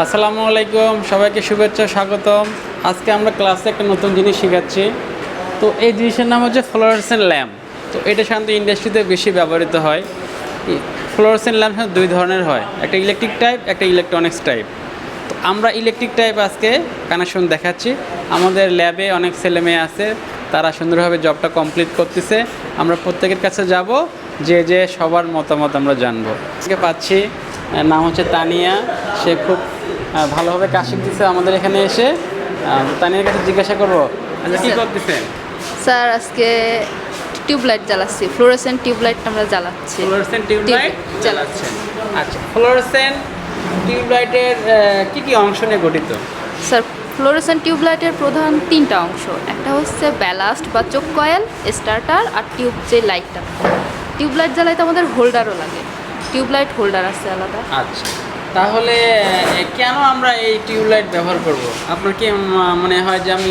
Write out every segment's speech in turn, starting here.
আসসালামু আলাইকুম, সবাইকে শুভেচ্ছা স্বাগতম। আজকে আমরা ক্লাসে একটা নতুন জিনিস শেখাচ্ছি। তো এই জিনিসের নাম হচ্ছে ফ্লোরেসেন্ট ল্যাম্প। তো এটা সাধারণত ইন্ডাস্ট্রিতে বেশি ব্যবহৃত হয়। ফ্লোরেসেন্ট ল্যাম্প দুই ধরনের হয়, একটা ইলেকট্রিক টাইপ, একটা ইলেকট্রনিক্স টাইপ। তো আমরা ইলেকট্রিক টাইপ আজকে কানেকশন দেখাচ্ছি। আমাদের ল্যাবে অনেক ছেলে মেয়ে আছে, তারা সুন্দরভাবে জবটা কমপ্লিট করতেছে। আমরা প্রত্যেকের কাছে যাব, যে সবার মতামত আমরা জানবো। আজকে পাচ্ছি, নাম হচ্ছে তানিয়া। সে খুব ভালোভাবে কাজ শিখতেছে আমাদের এখানে এসে। তানিয়ার কাছে জিজ্ঞাসা করবো, আচ্ছা কী করতেছেন? স্যার আজকে টিউবলাইট জ্বালাচ্ছি, ফ্লোরেসেন্ট টিউবলাইট আমরা জ্বালাচ্ছি। Fluorescent tubelight জ্বালাচ্ছেন। আচ্ছা, ফ্লোরেসেন্ট টিউবলাইটের কী কী অংশ নিয়ে গঠিত? স্যার ফ্লোরেসেন্ট টিউবলাইটের প্রধান তিনটা অংশ। একটা হচ্ছে ব্যালাস্ট বা চোখ কয়েল, স্টার্টার আর টিউব যে লাইটটা। টিউবলাইট জ্বালাইতে আমাদের হোল্ডারও লাগে, টিউবলাইট হোল্ডার আছে আলাদা। আচ্ছা, তাহলে কেন আমরা এই টিউবলাইট ব্যবহার করব? আপনার কি মনে হয় যে আমি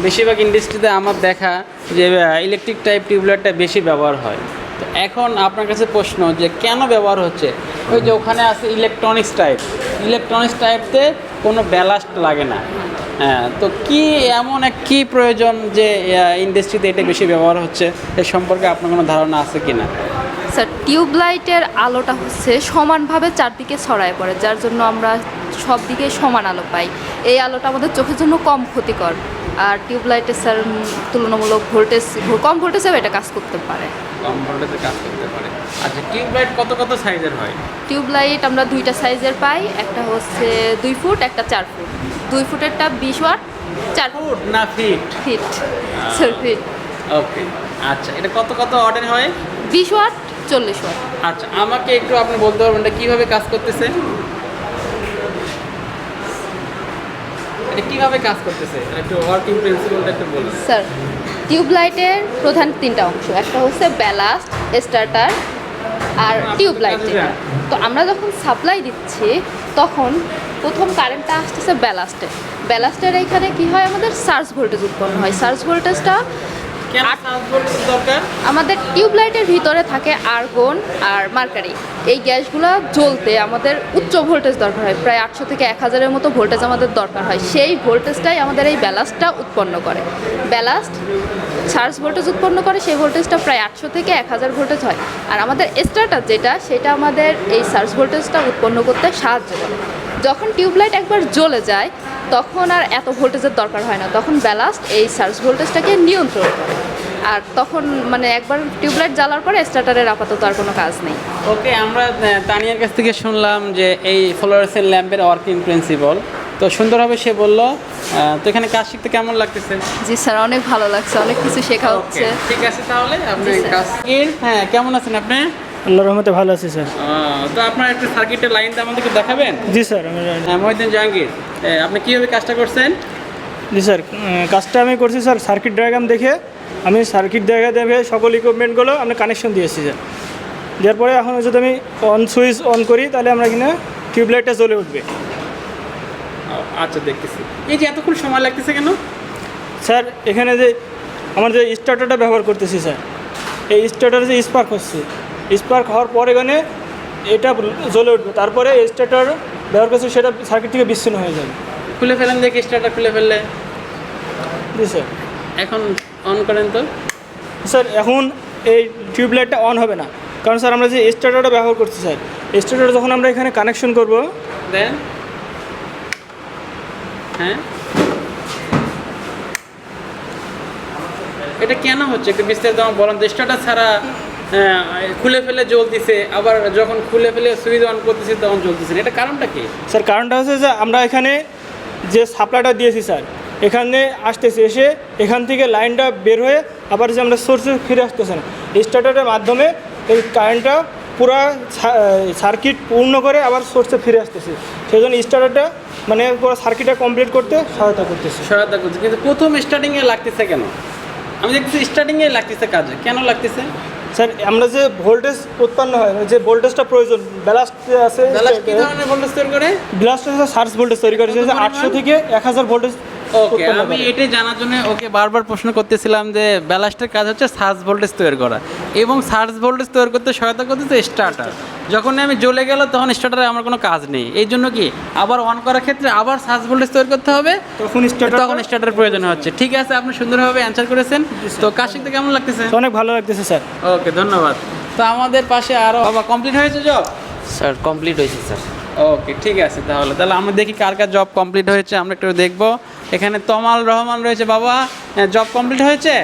বেশিরভাগ ইন্ডাস্ট্রিতে আমার দেখা যে ইলেকট্রিক টাইপ টিউবলাইটটা বেশি ব্যবহার হয়। তো এখন আপনার কাছে প্রশ্ন যে কেন ব্যবহার হচ্ছে? ওই যে ওখানে আছে ইলেকট্রনিক্স টাইপতে কোনো ব্যালাস্ট লাগে না। হ্যাঁ, তো কি এমন কি প্রয়োজন যে ইন্ডাস্ট্রিতে এটা বেশি ব্যবহার হচ্ছে? এ সম্পর্কে আপনার কোনো ধারণা আছে কি না? স্যার টিউবলাইটের আলোটা হচ্ছে সমানভাবে চারদিকে ছড়ায় পড়ে, যার জন্য আমরা সব দিকে সমান আলো পাই। এই আলোটা আমাদের চোখের জন্য কম ক্ষতিকর। আর টিউবলাইটের স্যার তুলনামূলক কম ভোল্টেজেও এটা কাজ করতে পারে। কম ভোল্টেজে কাজ করতে পারে। আচ্ছা, টিউবলাইট কত সাইজের হয়? টিউবলাইট আমরা দুইটা সাইজের পাই, একটা হচ্ছে 2 ফুট, একটা 4 ফুট। 2 ফুটেরটা 20 ওয়াট, 4 ফুট না feet? Feet sir, feet. Okay, আচ্ছা, এটা কত অর্ডার হয়? 20 ওয়াট, 40 ওয়াট। আচ্ছা, আমাকে একটু আপনি বলতে পারবেন এটা কীভাবে কাজ করতেছে? এটা কীভাবে কাজ করতেছে একটু ওয়ার্কিং প্রিন্সিপালটা একটু বলুন। স্যার টিউবলাইটের প্রধান তিনটা অংশ, একটা হচ্ছে ব্যালাস্ট, স্টার্টার আর টিউবলাইট। তো আমরা যখন সাপ্লাই দিচ্ছি তখন প্রথম কারেন্টটা আসতেছে ব্যালাস্টের এইখানে কি হয়, আমাদের সার্জ ভোল্টেজ উৎপন্ন হয়। সার্জ ভোল্টেজটা দরকার আমাদের টিউবলাইটের ভিতরে থাকে আর্গন আর মার্কারি। এই গ্যাসগুলো জ্বলতে আমাদের উচ্চ ভোল্টেজ দরকার হয়, প্রায় 800 থেকে 1000-এর মতো ভোল্টেজ আমাদের দরকার হয়। সেই ভোল্টেজটাই আমাদের এই ব্যালাস্টটা উৎপন্ন করে। ব্যালাস্ট সার্জ ভোল্টেজ উৎপন্ন করে, সেই ভোল্টেজটা প্রায় 800 থেকে 1000 ভোল্টেজ হয়। আর আমাদের স্টার্টার সেটা আমাদের এই সার্জ ভোল্টেজটা উৎপন্ন করতে সাহায্য করে। যখন টিউবলাইট একবার জ্বলে যায় তখন আর এত ভোল্টেজের দরকার হয় না, তখন ব্যালাস্ট এই সার্জ ভোল্টেজটাকে নিয়ন্ত্রণ করে। আর তখন একবার টিউবলাইট জ্বালার পরে স্টার্টারের আপাতত আর কোনো কাজ নেই। ওকে, আমরা তানিয়ার কাছ থেকে শুনলাম যে এই ফ্লোরেসেন্ট ল্যাম্পের ওয়ার্কিং প্রিন্সিপাল। তো সুন্দরভাবে সে বললো। তো এখানে কাজ শিখতে কেমন লাগতেছে? জি স্যার, অনেক ভালো লাগছে, অনেক কিছু শেখা হচ্ছে। ঠিক আছে, তাহলে আপনি কাজ হ্যাঁ, কেমন আছেন আপনি? আল্লাহর রহমতে ভালো আছি স্যার। তো আপনার একটু সার্কিটের লাইনটা আমাদেরকে দেখাবেন? জি স্যার, মহিউদ্দিন জাহাঙ্গীর, আপনি কীভাবে কাজটা করছেন? জি স্যার, কাজটা আমি করছি স্যার সার্কিট ডায়াগ্রাম দেখে। আমি সার্কিট ডায়াগ্রাম দেখে সকল ইকুইপমেন্টগুলো আমি কানেকশন দিয়েছি স্যার। দেওয়ার পরে এখন যদি আমি সুইচ অন করি তাহলে আমরা এখানে টিউবলাইটটা জ্বলে উঠবে। আচ্ছা, দেখতেছি। এই যে এতক্ষণ সময় লাগতেছে কেন? স্যার এখানে যে আমার যে স্টার্টারটা ব্যবহার করতেছি স্যার, এই স্টার্টারে যে স্পার্ক হচ্ছে, স্পার্ক হওয়ার পরে এখানে এটা জ্বলে উঠবে। তারপরে স্টার্টার ব্যবহার করছে সেটা সার্কিট থেকে বিচ্ছিন্ন হয়ে যাবে। খুলে ফেলেন দেখি, স্টার্টার খুলে ফেললে। জি স্যার, এখন অন করেন তো। স্যার এখন এই টিউবলাইটটা অন হবে না, কারণ স্যার আমরা যে স্টার্টারটা ব্যবহার করছি স্যার, স্টার্টার যখন আমরা এখানে কানেকশন করব দেন, হ্যাঁ, এটা কেন হচ্ছে একটু বিস্তারিত বলেন। স্টার্টার ছাড়া খুলে ফেলে জ্বলতেছে, আবার যখন খুলে ফেলে সুইচ অন করতেছে তখন জ্বলতেছে, এটা কারণটা কি? স্যার কারণটা হচ্ছে যে আমরা এখানে যে সাপ্লাইটা দিয়েছি স্যার, এখানে আসতেছে, এসে এখান থেকে লাইনটা বের হয়ে আবার যে আমরা সোর্সে ফিরে আসতেছে না, স্টার্টারের মাধ্যমে এই কারেন্টটা পুরো সার্কিট পূর্ণ করে আবার সোর্সে ফিরে আসতেছে। সেই জন্য স্টার্টারটা পুরো সার্কিটটা কমপ্লিট করতে সহায়তা করতেছে। কিন্তু প্রথম স্টার্টিংয়ে লাগতেছে কেন? আমি দেখছি স্টার্টিংয়ে লাগতেছে কাজে, কেন লাগতেছে? স্যার আমরা যে ভোল্টেজ উৎপন্ন হয়, যে ভোল্টেজটা প্রয়োজন, ব্যালাস্ট আছে, কি ধরনের ভোল্টেজ তৈরি করে? ব্যালাস্ট হচ্ছে সার্জ ভোল্টেজ তৈরি করে, 800 থেকে 1000 ভোল্টেজ ওকে, উৎপন্ন আমি করে। এটাই জানার জন্য ওকে বারবার প্রশ্ন করতেছিলাম যে ব্যালাস্টের কাজ হচ্ছে সার্জ ভোল্টেজ তৈরি করা, এবং সার্জ ভোল্টেজ তৈরি করতে সহায়তা করতেছে স্টার্টার। যখন আমি জ্বলে গেল তখন স্টার্টারে আমার কোনো কাজ নেই, এই জন্য কি আবার অন করার ক্ষেত্রে আবার সার্জ ভোল্টেজ তৈরি করতে হবে, তখন তখন স্টার্টারের প্রয়োজন হচ্ছে। ঠিক আছে, আপনি সুন্দরভাবে অ্যান্সার করেছেন। তো কাজ শিখতে কেমন লাগতেছে? অনেক ভালো লাগতেছে স্যার। ওকে, ধন্যবাদ। তো আমাদের পাশে আরও বাবা কমপ্লিট হয়েছে জব? স্যার কমপ্লিট হয়েছে স্যার। ওকে, ঠিক আছে, তাহলে আমরা দেখি কার কার জব কমপ্লিট হয়েছে, আমরা একটু দেখবো। এখানে তমাল রহমান রয়েছে। বাবা, জব কমপ্লিট হয়েছে?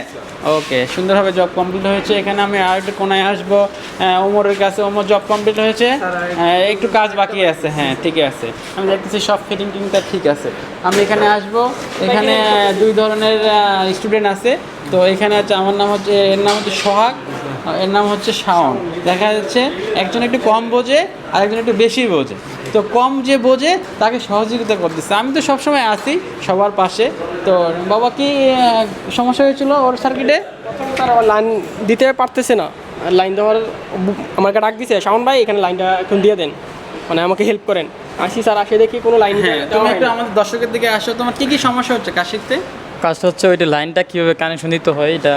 ওকে, সুন্দরভাবে জব কমপ্লিট হয়েছে। এখানে আমি আর একটু কোনায় আসবো, ওমরের কাছে। ওমর জব কমপ্লিট হয়েছে, একটু কাজ বাকি আছে। হ্যাঁ, ঠিক আছে, আমি দেখতেছি সব ফিটিং টিংটা ঠিক আছে। আমি এখানে আসবো। এখানে দুই ধরনের স্টুডেন্ট আছে। তো এখানে আছে, আমার নাম হচ্ছে, এর নাম হচ্ছে সোহাগ, এর নাম হচ্ছে শাওন। দেখা যাচ্ছে একজন একটু কম বোঝে আর একজন একটু বেশি বোঝে। তো কম যে বোঝে তাকে সহযোগিতা করতেছে। আমি তো সবসময় আছি সবার পাশে। তো বাবা, কি সমস্যা হয়েছিল ওর সার্কিটে? তার লাইন দিতে পারতেছে না, লাইন দেওয়ার আমাকে ডাক দিছে, শাওন ভাই এখানে লাইনটা এখন দিয়ে দেন, মানে আমাকে হেল্প করেন। আসি স্যার, আসে দেখি কোনো লাইন হ্যাঁ, তুমি একটু আমাদের দর্শকের দিকে আসো। তোমার কি কি সমস্যা হচ্ছে কাজ শিখতে? কাজটা হচ্ছে ওইটা লাইনটা কীভাবে কানেকশন দিতে হয়, এটা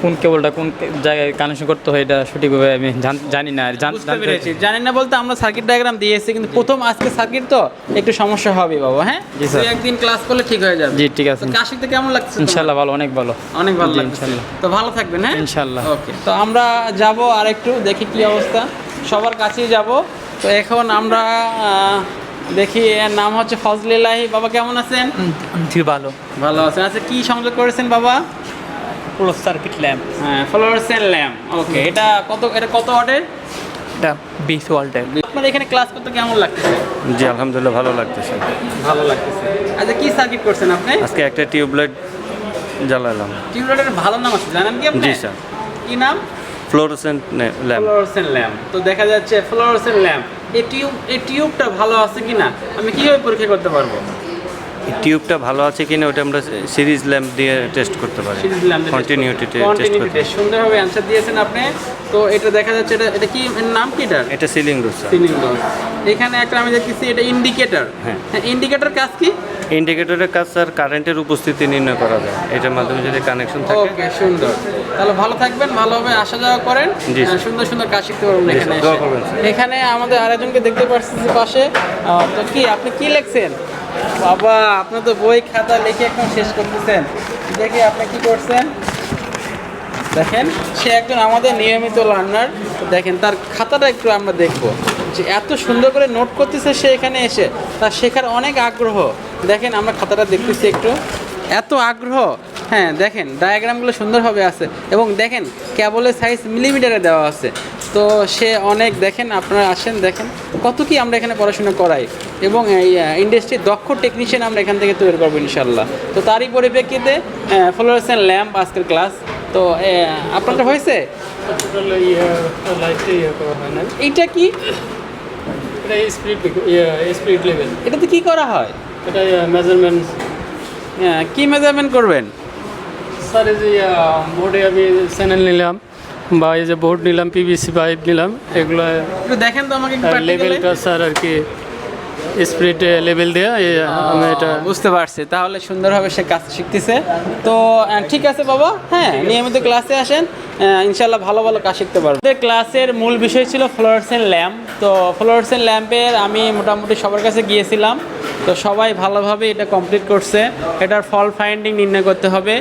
কোন কেবলটা কোন জায়গায় কানেকশন করতে হয়, এটা সঠিকভাবে আমি জানি না। আর বুঝতে পেরেছি। জানি না বলতে আমরা সার্কিট ডায়াগ্রাম দিয়েছি, কিন্তু প্রথম আজকে সার্কিট তো একটু সমস্যা হবে বাবা। হ্যাঁ, জি স্যার। একদিন ক্লাস করলে ঠিক হয়ে যাবে। জি, ঠিক আছে। তো কাজ শিখতে কেমন লাগছে? ইনশাল্লাহ ভালো, অনেক ভালো। অনেক ভালো জি, লাগছে। ইনশাল্লাহ। তো ভালো থাকবেন। হ্যাঁ, ইনশাল্লাহ। ওকে, তো আমরা যাব আর একটু দেখি কি অবস্থা, সবার কাছেই যাব। তো এখন আমরা দেখি, এর নাম হচ্ছে ফজলিল্লাহি। বাবা, কেমন আছেন? জি ভালো। ভালো আছেন। আচ্ছা, কি সংযোগ করেছেন বাবা? Close circuit lamp. হ্যাঁ, ফ্লোরেসেন্ট ল্যাম্প। ওকে, এটা কত ওয়াটের? এটা 20 ওয়াল্টের। আপনার এখানে ক্লাস করতে কেমন লাগতেছে? জি আলহামদুলিল্লাহ ভালো লাগতেছে। ভালো লাগতেছে। আচ্ছা, কি সার্কিট করছেন আপনি? আজকে একটা টিউবলাইট জ্বালালাম। টিউবলাইটের ভালো নাম আছে, জানেন কি আপনি? জি স্যার। কি নাম? Fluorescent lamp. Fluorescent lamp. তো দেখা যাচ্ছে ফ্লোরেসেন্ট ল্যাম্প। এই টিউবটা ভালো আছে কিনা আমি কিভাবে পরীক্ষা করতে পারবো? টিউবটা ভালো আছে কিনা ওটা আমরা সিরিজ ল্যাম্প দিয়ে টেস্ট করতে পারি। Series lamp continuity test continuity করতে টেস্ট। সুন্দরভাবে অ্যানসার দিয়েছেন আপনি। তো এটা দেখা যাচ্ছে, এটা কি, এর নাম কি? এটা সিলিং রোড স্যার। সিলিং ডোর। এখানে একটা আমি দেখতেছি, এটা ইন্ডিকেটর। হ্যাঁ। ইন্ডিকেটর কাজ কি? ইন্ডিকেটরের কাজ স্যার কারেন্টের উপস্থিতি নির্ণয় করা যায়, এটার মাধ্যমে যদি কানেকশন থাকে। ওকে, সুন্দর। তাহলে ভালো থাকবেন, ভালোভাবে আসা যাওয়া করেন। জি, স্যার। সুন্দর সুন্দর কাজ শিখতে পারবেন এখানে দোয়া এসে। করবেন, স্যার। এখানে আমাদের আরেকজনকে দেখতে পাচ্ছি পাশে। তো কি, আপনি কি লিখছেন? বাবা, আপনি তো বই খাতা লিখে এখন শেষ করতেছেন। দেখি আপনি কি করছেন। দেখেন, সে একজন আমাদের নিয়মিত লার্নার। দেখেন তার খাতাটা একটু আমরা দেখবো, যে এত সুন্দর করে নোট করতেছে সে এখানে এসে, তার শেখার অনেক আগ্রহ। দেখেন, আমরা খাতাটা দেখতেছি একটু, এত আগ্রহ। হ্যাঁ, দেখেন ডায়াগ্রামগুলো সুন্দরভাবে আছে, এবং দেখেন কেবলের সাইজ মিলিমিটারে দেওয়া আছে। তো সে অনেক, দেখেন আপনারা আসেন, দেখেন কত কি আমরা এখানে পড়াশোনা করাই, এবং এই ইন্ডাস্ট্রির দক্ষ টেকনিশিয়ান আমরা এখান থেকে তৈরি করবো ইনশাল্লাহ। তো তারই পরিপ্রেক্ষিতে ফ্লোরেসেন্ট ল্যাম্প আজকের ক্লাস। তো আপনাদের হয়েছে? এইটা কি? এটা স্পিড লেভেল, এটাতে কি করা হয়? এটা মেজারমেন্ট। কি মেজারমেন্ট করবেন? স্যার এই যে বোর্ডে আমি চ্যানেল নিলাম, বা এই যে বোর্ড নিলাম, পিভিসি পাইপ নিলাম, এগুলো একটু দেখেন তো আমাকে একটু practically। লেভেলটা স্যার আর কি স্পিড লেভেল দেওয়া, আমি এটা বুঝতে পারছি। তাহলে সুন্দরভাবে সে কাজ শিখতেছে। তো ঠিক আছে বাবা, হ্যাঁ, নিয়মিত ক্লাসে আসেন, ইনশাল্লাহ ভালো ভালো কাজ শিখতে পারবো। আমাদের ক্লাসের মূল বিষয় ছিল ফ্লোরেসেন্ট ল্যাম্প। তো ফ্লোরেসেন্ট ল্যাম্পের আমি মোটামুটি সবার কাছে গিয়েছিলাম। তো সবাই ভালোভাবে এটা কমপ্লিট করছে। এটার ফল ফাইন্ডিং নির্ণয় করতে হবে।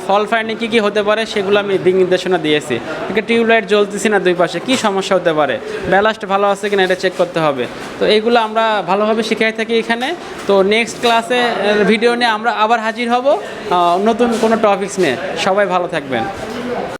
ফল ফাইন্ডিং কী কী হতে পারে সেগুলো আমি দিক নির্দেশনা দিয়েছি। একটা টিউবলাইট জ্বলতেছি না দুই পাশে, কী সমস্যা হতে পারে, ব্যালাস্ট ভালো আছে কিনা এটা চেক করতে হবে। তো এইগুলো আমরা ভালোভাবে শিখাই থাকি এখানে। তো নেক্সট ক্লাসে ভিডিও নিয়ে আমরা আবার হাজির হব নতুন কোনো টপিকস নিয়ে। সবাই ভালো থাকবেন।